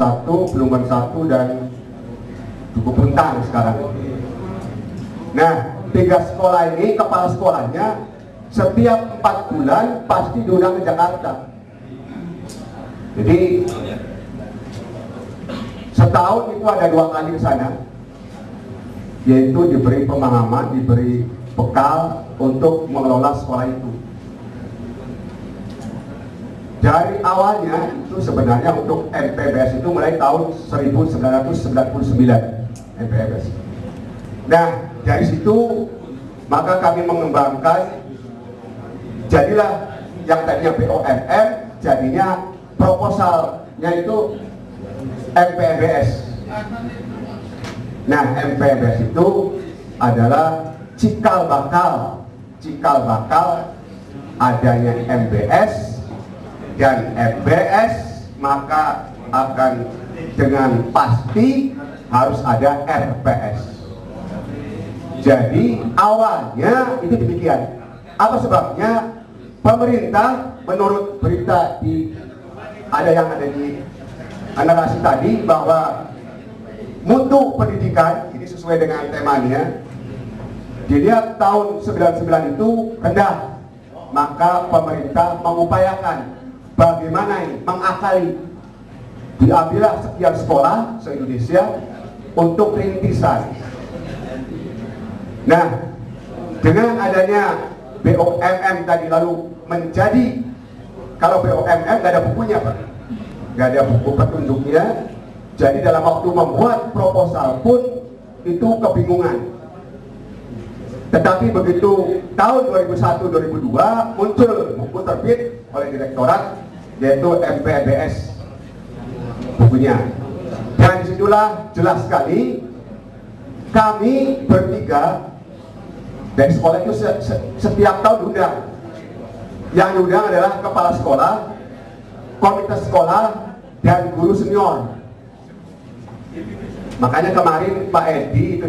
1, Belumban 1, dan Duku Puntang sekarang. Nah, 3 sekolah ini kepala sekolahnya setiap 4 bulan pasti diundang ke Jakarta. Jadi setahun itu ada 2 kali ke sana, yaitu diberi pemahaman, diberi bekal untuk mengelola sekolah itu. Dari awalnya itu sebenarnya untuk MPBS itu mulai tahun 1999 MPBS. Nah, dari situ maka kami mengembangkan, jadilah yang tadinya BOMM jadinya proposalnya itu MPBS. Nah, MPBS itu adalah cikal bakal adanya MBS dan MBS, maka akan dengan pasti harus ada RPS. Jadi awalnya itu demikian. Apa sebabnya? Pemerintah menurut berita ada di narasi tadi bahwa mutu pendidikan ini sesuai dengan temanya, dilihat tahun 99 itu rendah, maka pemerintah mengupayakan bagaimana ini mengakali, diambillah sekian sekolah se-Indonesia untuk rintisan. Nah, dengan adanya BOMM tadi lalu menjadi, kalau BOMM nggak ada bukunya Pak, nggak ada buku petunjuknya, jadi dalam waktu membuat proposal pun itu kebingungan. Tetapi begitu tahun 2001-2002 muncul buku terbit oleh direktorat, yaitu MPBS bukunya. Dan disitulah jelas sekali kami bertiga dari sekolah itu setiap tahun diundang. Yang diundang adalah kepala sekolah, komite sekolah, dan guru senior. Makanya kemarin Pak Edi itu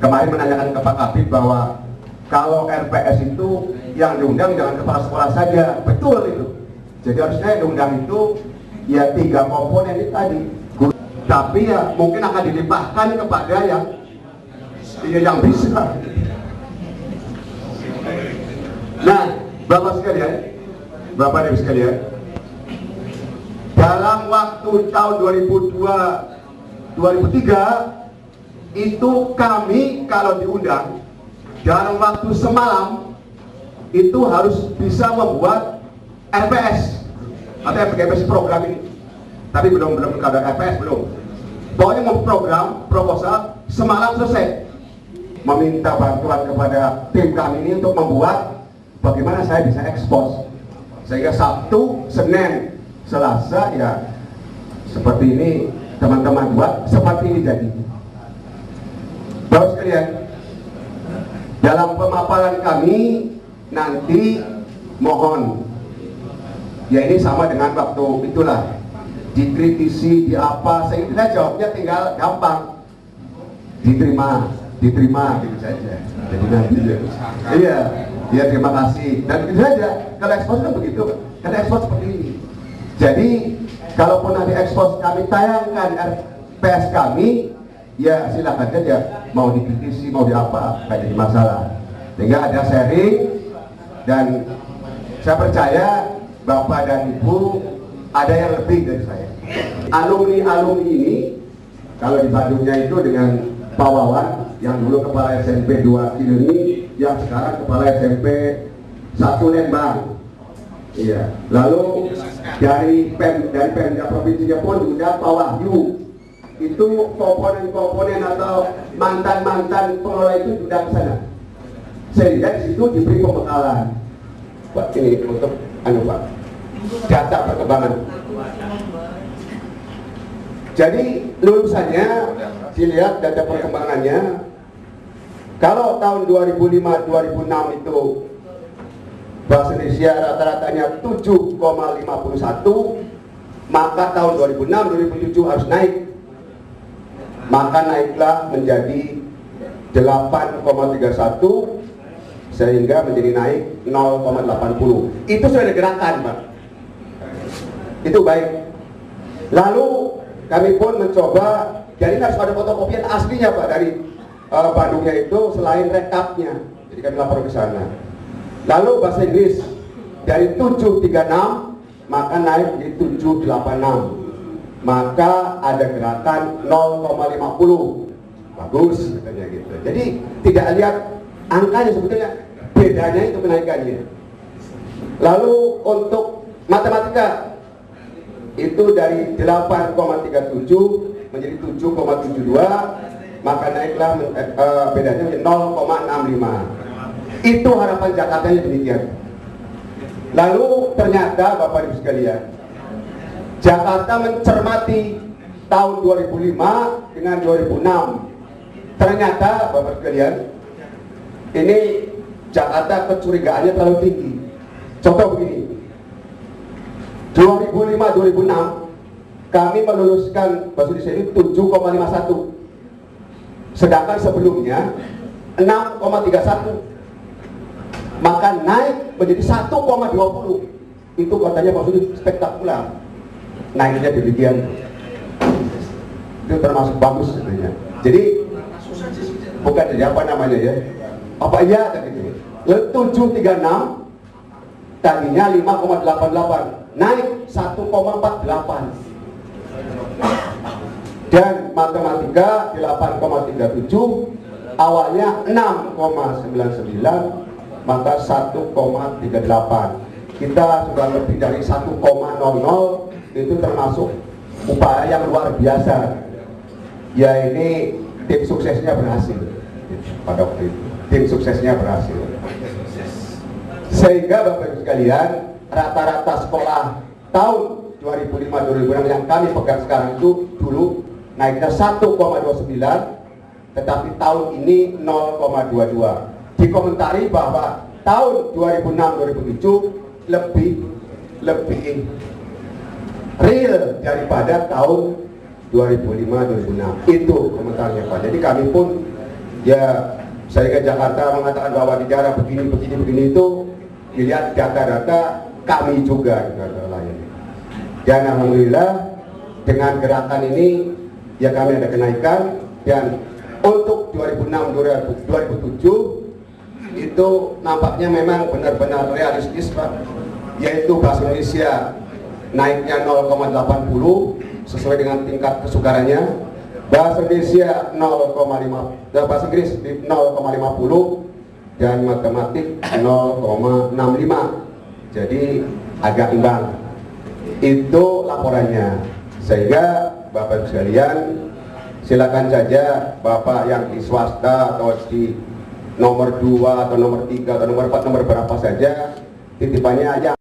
kemarin menanyakan ke Pak Kabid bahwa kalau RPS itu yang diundang jangan kepala sekolah saja. Betul itu. Jadi harusnya yang diundang itu ya 3 komponen itu tadi. Tapi ya mungkin akan dilimpahkan kepada yang bisa. Nah, Bapak sekalian, Bapak dan Ibu sekalian, dalam waktu tahun 2002-2003 itu kami kalau diundang dalam waktu semalam itu harus bisa membuat RPS atau MPBS program ini. Tapi belum ada RPS belum. Pokoknya mau program proposal semalam selesai. Meminta bantuan kepada tim kami ini untuk membuat bagaimana saya bisa ekspos, sehingga Sabtu, Senin, Selasa ya seperti ini teman-teman buat, seperti ini jadi. Bapak sekalian, dalam pemaparan kami nanti mohon, ya ini sama dengan waktu itulah, dikritisi, di apa, saya jawabnya tinggal gampang, diterima gitu saja. Jadi nanti iya terima kasih dan gitu saja. Kalau ekspos kan begitu, karena ekspos seperti ini. Jadi kalaupun nanti ekspos kami tayangkan RPS kami, ya silakan saja, mau dikritisi mau di apa, nggak jadi masalah. Sehingga ada sharing, dan saya percaya Bapak dan Ibu ada yang lebih dari saya. Alumni ini kalau di Bandungnya itu dengan Pak Wawan yang dulu kepala SMP 2 Cileunyi, yang sekarang kepala SMP 1 Lembang. Iya. Lalu dari Pemda provinsinya pun diundang Pak Wahyu. Itu komponen-komponen atau mantan-mantan pengelola itu diundang ke sana. Sehingga di situ diberi pembekalan. Pak ini untuk Pak, data perkembangan. Jadi lulusannya dilihat data perkembangannya. Kalau tahun 2005-2006 itu bahasa Indonesia rata-ratanya 7,51, maka tahun 2006-2007 harus naik. Maka naiklah menjadi 8,31 sehingga menjadi naik 0,80. Itu sudah ada gerakan, Pak. Itu baik. Lalu kami pun mencoba, jadi harus ada fotokopian aslinya Pak dari Bandungnya itu selain rekapnya. Jadi kami lapor ke sana. Lalu bahasa Inggris dari 736 maka naik di 786. Maka ada gerakan 0,50. Bagus katanya gitu. Jadi tidak lihat angkanya, sebetulnya bedanya itu kenaikannya. Lalu untuk matematika itu dari 8,37 menjadi 7,72, maka naiklah bedanya menjadi 0,65. Itu harapan Jakartanya demikian. Lalu ternyata Bapak Ibu sekalian, Jakarta mencermati tahun 2005 dengan 2006. Ternyata Bapak sekalian, ini Jakarta kecurigaannya terlalu tinggi. Contoh begini, 2005-2006 kami meluluskan bahasa Indonesia ini 7,51, sedangkan sebelumnya 6,31, maka naik menjadi 1,20. Itu katanya maksudnya spektakuler, naiknya demikian. Itu termasuk bagus katanya. Jadi bukan jadi apa namanya ya, apa iya gitu. 736 tadinya 5,88, naik 1,48. Dan matematika 8,37, awalnya 6,99, maka 1,38. Kita sudah lebih dari 1,00, itu termasuk upaya yang luar biasa. Ya ini tim suksesnya berhasil pada waktu itu. Tim suksesnya berhasil. Sehingga Bapak Ibu sekalian, rata-rata sekolah tahun 2005-2006 yang kami pegang sekarang itu dulu naiknya 1,29, tetapi tahun ini 0,22. Dikomentari bahwa tahun 2006-2007 lebih real daripada tahun 2005-2006. Itu komentarnya Pak. Jadi kami pun ya, saya ke Jakarta mengatakan bahwa di daerah begini itu dilihat data-data kami juga dan alhamdulillah dengan gerakan ini ya kami ada kenaikan. Dan untuk 2006-2007 itu nampaknya memang benar-benar realistis Pak, yaitu bahasa Indonesia naiknya 0,80 sesuai dengan tingkat kesukarannya, bahasa Indonesia 0,5, dan bahasa Inggris 0,50, dan matematik 0,65. Jadi agak imbang. Itu laporannya. Sehingga Bapak sekalian, silakan saja Bapak yang di swasta atau di nomor 2 atau nomor 3 atau nomor 4, nomor berapa saja, titipannya aja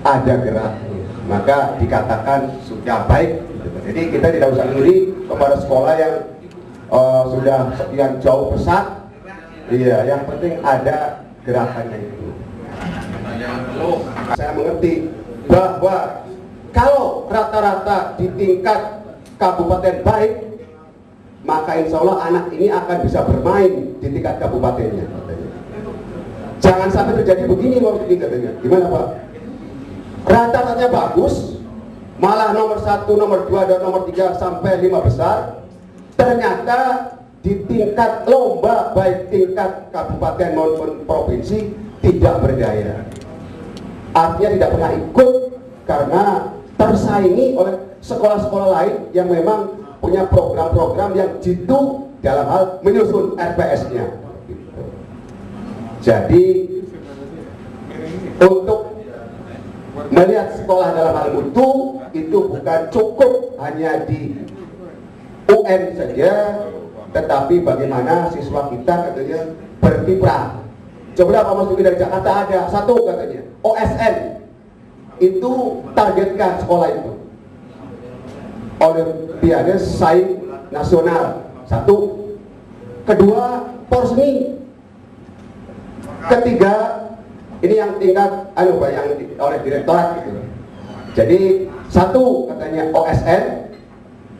ada gerak, maka dikatakan sudah baik. Jadi kita tidak usah iri kepada sekolah yang sudah sekian jauh pesat. Iya, yang penting ada gerakannya itu. Saya mengerti bahwa kalau rata-rata di tingkat kabupaten baik, maka insya Allah anak ini akan bisa bermain di tingkat kabupatennya. Jangan sampai terjadi begini waktu ini katanya. Gimana Pak? Rata-ratanya bagus, malah nomor 1, nomor 2, dan nomor 3 sampai 5 besar. Ternyata di tingkat lomba baik tingkat kabupaten maupun provinsi tidak berdaya. Artinya tidak pernah ikut karena tersaingi oleh sekolah-sekolah lain yang memang punya program-program yang jitu dalam hal menyusun RPS-nya. Jadi untuk melihat sekolah dalam hal mutu itu bukan cukup hanya di UN saja, tetapi bagaimana siswa kita katanya berkiprah. Coba apa masuk dari Jakarta ada satu katanya OSN, itu targetkan sekolah itu Olimpiade Sains Nasional, satu. Kedua Porseni. Ketiga ini yang tingkat yang oleh direktorat gitu. Jadi satu katanya OSN,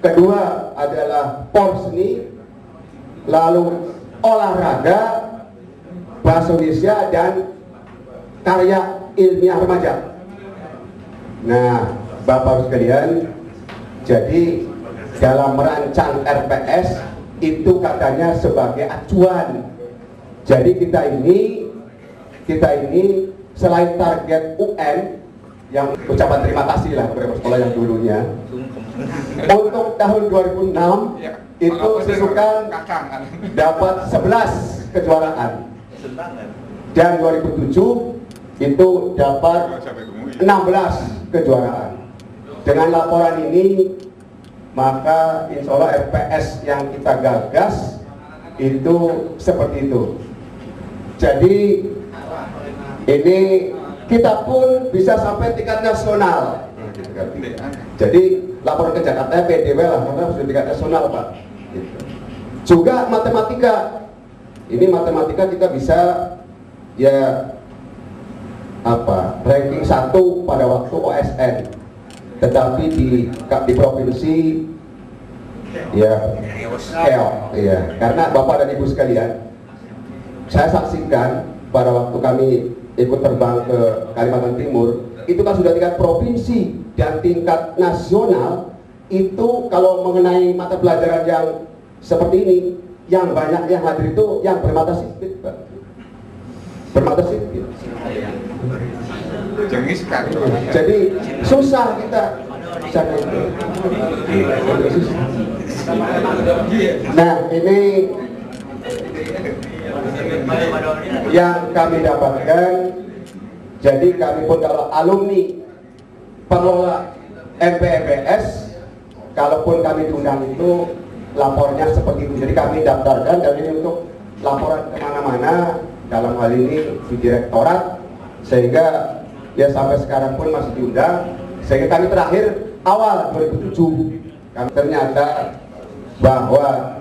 kedua adalah Porseni, lalu olahraga, bahasa Indonesia, dan karya ilmiah remaja. Nah, Bapak sekalian, Jadi dalam merancang RPS itu katanya sebagai acuan. Jadi kita ini selain target UN yang ucapan terima kasih lah kepada sekolah yang dulunya, untuk tahun 2006 itu Susukan dapat 11 kejuaraan, dan 2007 itu dapat 16 kejuaraan. Dengan laporan ini maka insya Allah RPS yang kita gagas itu seperti itu. Jadi ini kita pun bisa sampai tingkat nasional. Jadi laporan ke Jakarta PDW lah, karena sudah tingkat nasional Pak. Juga matematika, ini matematika kita bisa ya ranking 1 pada waktu OSN, tetapi di provinsi ya keok, ya. Karena Bapak dan Ibu sekalian, saya saksikan pada waktu kami ikut terbang ke Kalimantan Timur, itu kan sudah tingkat provinsi dan tingkat nasional. Itu kalau mengenai mata pelajaran yang seperti ini, yang banyak yang hadir itu yang bermata sipil, Pak. Bermata sipil. Jadi susah kita. Nah, ini yang kami dapatkan. Jadi kami pun kalau alumni pengelola MPEBS, kalaupun kami diundang itu lapornya seperti itu. Jadi kami daftarkan, dan ini untuk laporan kemana-mana, dalam hal ini di direktorat, sehingga ya sampai sekarang pun masih diundang. Sehingga kami terakhir awal 2007 kami ternyata bahwa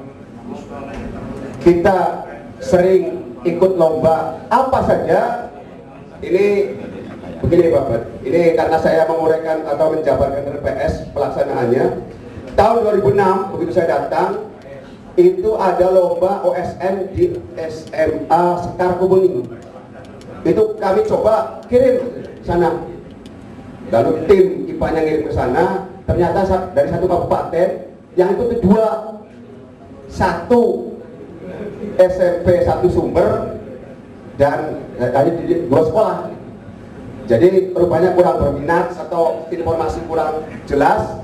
kita sering ikut lomba apa saja. Ini begini Bapak, ini karena saya menguraikan atau menjabarkan RPS pelaksanaannya. Tahun 2006 begitu saya datang, itu ada lomba OSN di SMA Sekar Kuning. Itu kami coba kirim sana, lalu tim IPA-nya ngirim ke sana. Ternyata dari satu kabupaten yang itu satu SMP 1 Sumber dan tadi di 2 sekolah. Jadi rupanya kurang berminat atau informasi kurang jelas,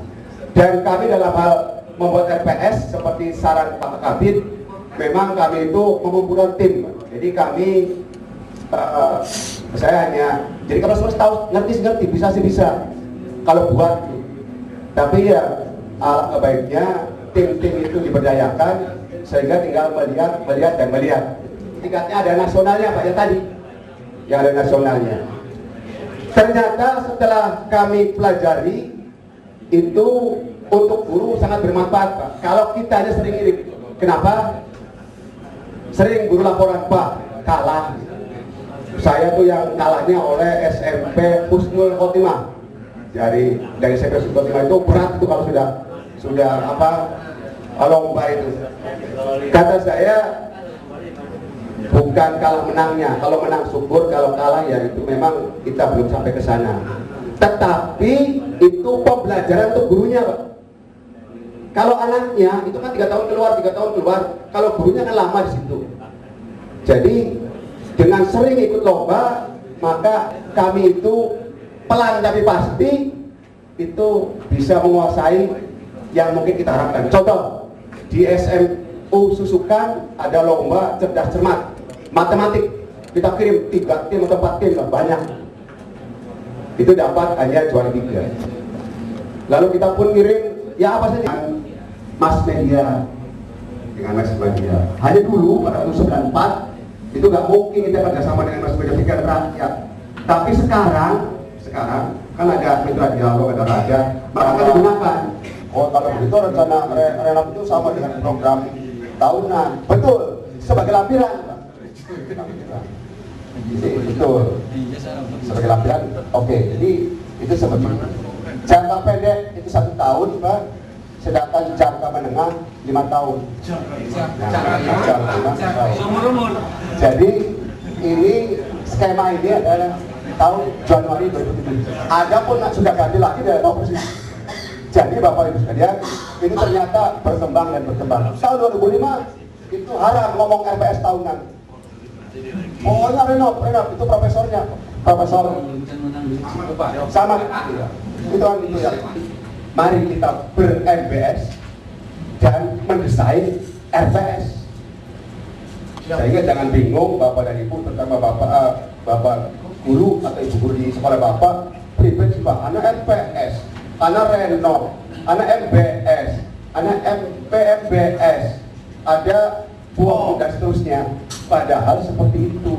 dan kami dalam hal membuat RPS seperti saran Pak Kabid, memang kami itu mengumpulkan tim. Jadi kami saya hanya, jadi kalau semua tahu ngerti bisa kalau buat, tapi ya alangkah baiknya tim-tim itu diberdayakan sehingga tinggal melihat. Tingkatnya ada nasionalnya Pak ya tadi, yang ada nasionalnya. Ternyata setelah kami pelajari itu untuk guru sangat bermanfaat Pak. Kalau kita aja sering ngirim, kenapa? Sering guru laporan Pak kalah. Saya tuh yang kalahnya oleh SMP Husnul Khotimah. Dari SMP Husnul Khotimah itu berat itu kalau sudah lomba itu. Kata saya, bukan kalah menangnya, kalau menang syukur, kalau kalah ya itu memang kita belum sampai ke sana. Tetapi itu pembelajaran untuk gurunya Pak. Kalau anaknya itu kan 3 tahun keluar, kalau gurunya kan lama di situ. Jadi dengan sering ikut lomba, maka kami itu pelan tapi pasti itu bisa menguasai yang mungkin kita harapkan. Contoh, di SMU Susukan ada lomba cerdas cermat matematik, kita kirim 3 tim atau 4 tim lah, banyak. Itu dapat hanya juara 3. Lalu kita pun kirim ya apa saja dengan mass media. Hanya dulu pada tahun 94 itu nggak mungkin kita kerjasama dengan mass media pikiran rakyat. Tapi sekarang kan ada mitra dialog, ada raja, maka akan digunakan. Oh kalau begitu rencana relap itu sama dengan program tahunan. Betul, sebagai lampiran. Betul, sebagai lampiran. Oke, jadi itu seperti itu. Jangka pendek itu 1 tahun Pak, sedangkan jangka menengah 5 tahun. Jadi ini skema ini adalah tahun Januari 2007. Ada pun sudah ganti lagi dari persis. Jadi Bapak Ibu sekalian, ini ternyata berkembang dan berkembang. Tahun 2005 itu haram ngomong RPS tahunan. Pokoknya renov itu profesornya, profesor sama. Itu kan itu ya. Mari kita ber-MBS dan mendesain RPS. Sehingga jangan bingung Bapak dan Ibu, terutama Bapak guru atau Ibu guru di sekolah Bapak, pribadi Pak, anak RPS, anak renov, anak MBS, anak MPMBS, ada buah dan seterusnya. Padahal seperti itu.